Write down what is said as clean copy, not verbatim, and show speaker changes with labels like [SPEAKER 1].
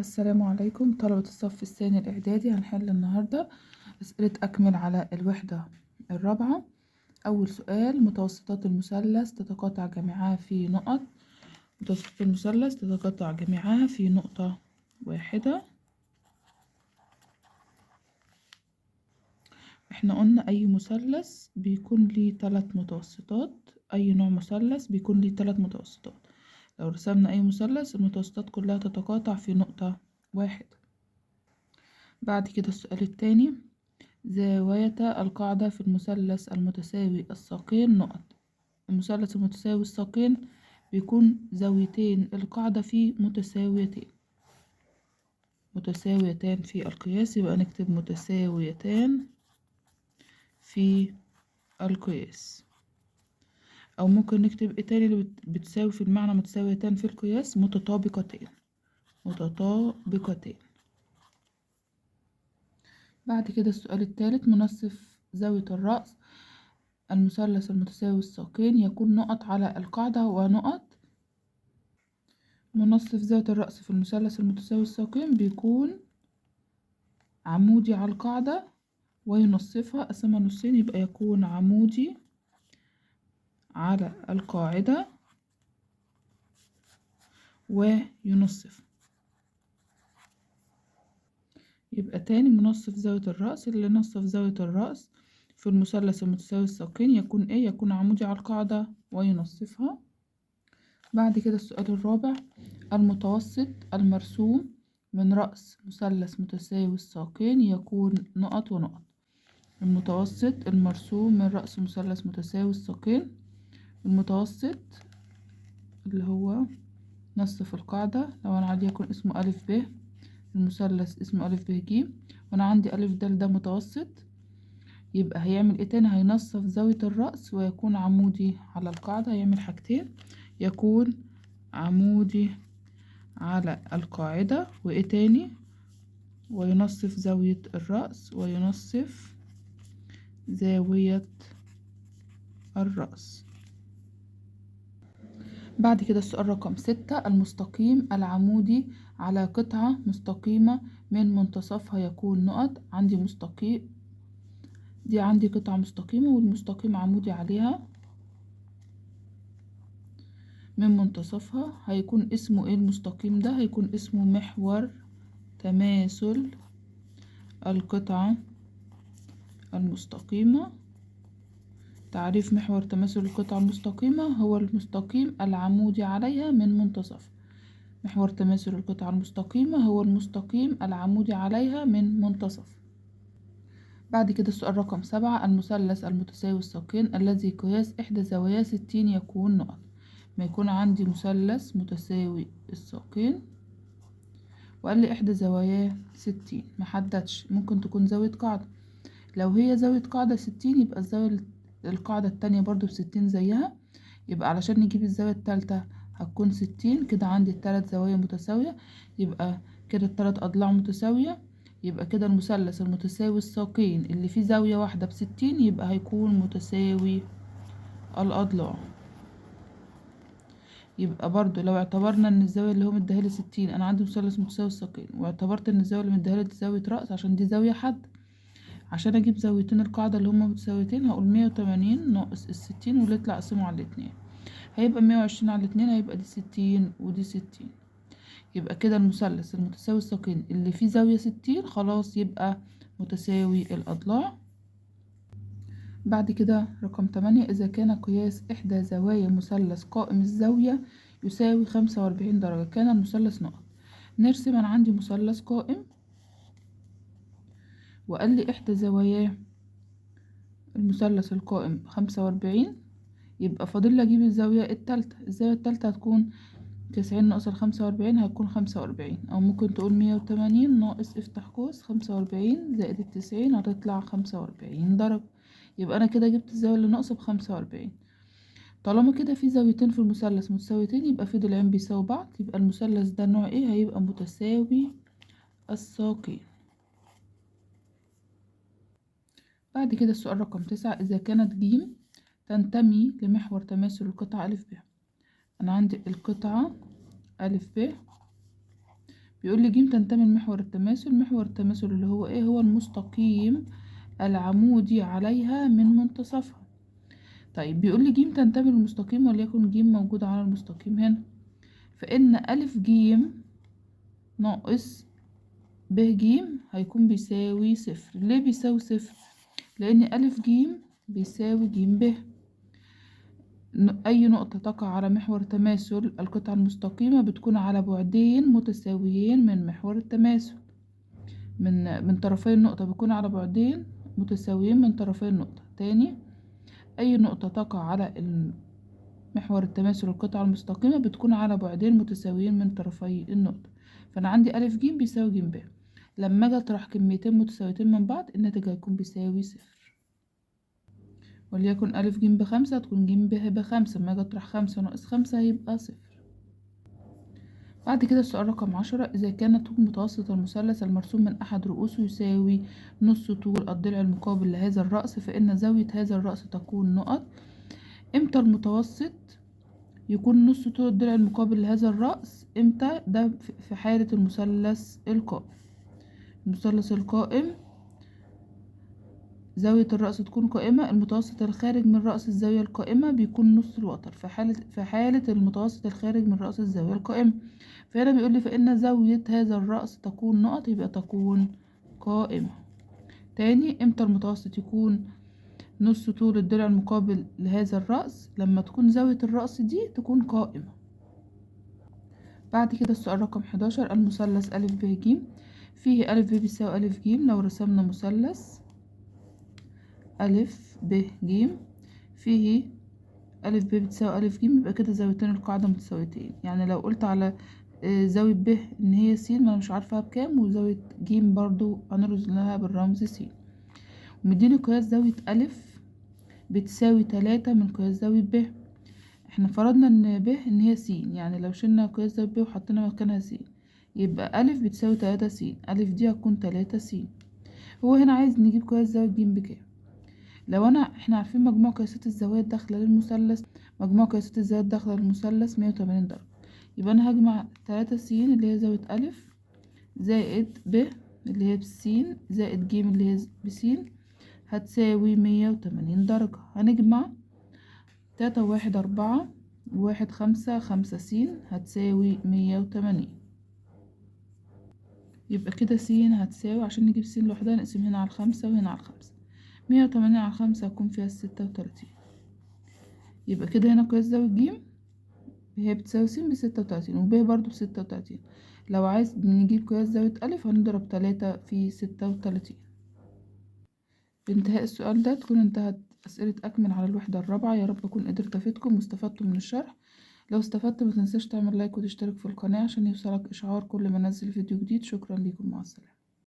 [SPEAKER 1] السلام عليكم طلبة الصف الثاني الإعدادي. هنحل النهاردة أسئلة أكمل على الوحدة الرابعة. أول سؤال: متوسطات المثلث تتقاطع جميعها في نقط. متوسطات المثلث تتقاطع جميعها في نقطة واحدة. احنا قلنا أي مثلث بيكون ليه 3 متوسطات، أي نوع مثلث بيكون ليه 3 متوسطات. لو رسمنا أي مثلث المتوسطات كلها تتقاطع في نقطة واحدة. بعد كده السؤال التاني: زاوية القاعدة في المثلث المتساوي الساقين نقط. المثلث المتساوي الساقين بيكون زاويتين القاعدة فيه متساويتان في القياس، يبقى نكتب متساويتان في القياس. أو ممكن نكتب ايه تاني اللي بتساوي في المعنى متساويتان في القياس؟ متطابقتين. بعد كده السؤال الثالث: منصف زاوية الرأس المثلث المتساوي الساقين يكون نقط على القاعدة ونقط. منصف زاوية الرأس في المثلث المتساوي الساقين بيكون عمودي على القاعدة وينصفها، قسمها نصين يبقى يكون عمودي على القاعدة وينصف. يبقى تاني: منصف زاوية الرأس، اللي نصف زاوية الرأس في المثلث المتساوي الساقين يكون ايه؟ يكون عمودي على القاعدة وينصفها. بعد كده السؤال الرابع: المتوسط المرسوم من رأس مثلث متساوي الساقين يكون نقط ونقط. المتوسط المرسوم من رأس مثلث متساوي الساقين، المتوسط اللي هو نصف القاعدة. لو أنا عندي يكون اسمه ألف ب، المثلث اسمه ألف ب ج، وأنا عندي ألف د ده متوسط، يبقى هيعمل ايه تاني؟ هينصف زاوية الرأس ويكون عمودي على القاعدة. هيعمل حاجتين: يكون عمودي على القاعدة وايه تاني؟ وينصف زاوية الرأس وينصف زاوية الرأس. بعد كده السؤال رقم 6: المستقيم العمودي على قطعة مستقيمة من منتصفها يكون نقط. عندي مستقيم، دي عندي قطعة مستقيمة والمستقيم عمودي عليها من منتصفها، هيكون اسمه ايه المستقيم ده؟ هيكون اسمه محور تماثل القطعة المستقيمة. تعريف محور تماثل القطعة المستقيمة: هو المستقيم العمودي عليها من منتصف. محور تماثل القطعة المستقيمة هو المستقيم العمودي عليها من منتصف. بعد كده السؤال رقم 7: المثلث المتساوي الساقين الذي قياس إحدى زواياه 60 يكون نقط. ما يكون عندي مثلث متساوي الساقين وقال لي إحدى زواياه 60، محددش، ممكن تكون زاوية قاعدة. لو هي زاوية قاعدة 60 يبقى الزاوية القاعدة التانية برضو ب60 زيها، يبقى علشان نجيب الزاوية التالتة هتكون 60. كده عندي التلات زوايا متساوية، يبقى كده التلات أضلاع متساوية. يبقى كده المثلث المتساوي الساقين اللي فيه زاوية واحدة ب60 يبقى هيكون متساوي الأضلاع. يبقى برضو لو اعتبرنا ان الزاوية اللي هو مديهالي 60، انا عندي مثلث متساوي الساقين واعتبرت ان الزاوية اللي مديهالي دي زاوية رأس عشان دي زاوية حد، عشان اجيب زاويتين القاعدة اللي هما متساويتين هقول 180 ناقص ال60 واللي يطلع اقسمه على الاتنين، هيبقى 120 على الاتنين، هيبقى دي 60 ودي 60. يبقى كده المثلث المتساوي الساقين اللي فيه زاوية 60 خلاص يبقى متساوي الأضلاع. بعد كده رقم 8: إذا كان قياس إحدى زوايا مثلث قائم الزاوية يساوي 45 درجة كان المثلث نقط. نرسم، أنا عندي مثلث قائم وقال لي إحدى زواياه المثلث القائم 45، يبقى فاضل لي أجيب الزاوية التالتة. الزاوية التالتة هتكون 90 ناقص ال45 هتكون 45، أو ممكن تقول 180 ناقص افتح قوس 45 زائد ال90 هتطلع 45 درجة. يبقى أنا كده جبت الزاوية اللي ناقصة ب45. طالما كده في زاويتين في المثلث متساويتين يبقى في ضلعين بيساوي بعض، يبقى المثلث ده نوع ايه؟ هيبقى متساوي الساقين. بعد كده السؤال رقم 9: إذا كانت ج تنتمي لمحور تماثل القطعة أ ب. أنا عندي القطعة أ ب بيقول لي ج تنتمي لمحور التماثل. محور التماثل اللي هو ايه؟ هو المستقيم العمودي عليها من منتصفها. طيب بيقول لي ج تنتمي للمستقيم، وليكن ج موجودة على المستقيم هنا، فإن ألف ج ناقص ب ج هيكون بيساوي صفر. ليه بيساوي صفر؟ لأن ألف ج بيساوي ج ب. أي نقطة تقع على محور تماثل القطعة المستقيمة بتكون على بعدين متساويين من محور التماثل. من طرفي النقطة بيكون على بعدين متساويين من طرفي النقطة. تاني، أي نقطة تقع على محور التماثل القطعة المستقيمة بتكون على بعدين متساويين من طرفي النقطة. فأنا عندي ألف ج بيساوي ج ب. لما أجي أطرح كميتين متساويتين من بعض الناتج هيكون بيساوي صفر. وليكن ألف ج ب5 هتكون ج ب ب5. لما أجي أطرح 5 ناقص 5 هيبقى صفر. بعد كده السؤال رقم 10، إذا كان طول متوسط المثلث المرسوم من أحد رؤوسه يساوي نص طول الضلع المقابل لهذا الرأس، فإن زاوية هذا الرأس تكون نقط. إمتى المتوسط يكون نص طول الضلع المقابل لهذا الرأس؟ إمتى؟ ده في حالة المثلث القائم. المثلث القائم زاوية الرأس تكون قائمة. المتوسط الخارج من رأس الزاوية القائمة بيكون نص الوتر في حالة المتوسط الخارج من رأس الزاوية القائمة. فهنا بيقول لي فإن زاوية هذا الرأس تكون نقط، يبقى تكون قائمة. تاني، امتى المتوسط يكون نص طول الضلع المقابل لهذا الرأس؟ لما تكون زاوية الرأس دي تكون قائمة. بعد كده السؤال رقم 11، المثلث أ ب ج فيه أ ب بيساوي أ ج. لو رسمنا مثلث أ ب ج فيه أ ب بتساوي أ ج، يبقى كده زاويتين القاعدة متساويتين. يعني لو قلت على زاوية ب إن هي س، ما أنا مش عارفاها بكام، وزاوية ج برضو هنرمز لها بالرمز س. ومديني قياس زاوية أ بتساوي 3 من قياس زاوية ب. احنا فرضنا ان ب ان هي س، يعني لو شلنا قياس زاوية ب وحطينا مكانها س يبقى أ بتساوي 3 س. أ دي هتكون 3 س. هو هنا عايز نجيب قياس زاوية ج بكام. لو احنا عارفين مجموع قياسات الزوايا الداخلة للمثلث. مجموع قياسات الزوايا الداخلة للمثلث 180 درجة. يبقى انا هجمع 3 س اللي هي زاوية أ زائد ب اللي هي بس زائد ج اللي هي بس هتساوي 180 درجة. هنجمع 3 و1 4 و1 5 5 س هتساوي 180. يبقى كده س هتساوي، عشان نجيب س لوحدها نقسم هنا على 5 وهنا على 5. 180 على 5 هتكون فيها 36. يبقى كده هنا قياس زاوية ج هي بتساوي س ب36 وب برضو ب36. لو عايز نجيب قياس زاوية أ هنضرب 3 في 36. بانتهاء السؤال ده تكون انتهت أسئلة أكمل على الوحدة الرابعة. يا رب أكون قدرت أفيدكم واستفدتم من الشرح. لو استفدت متنساش تعمل لايك وتشترك في القناة عشان يوصلك إشعار كل ما أنزل فيديو جديد. شكرا لكم، مع السلامة.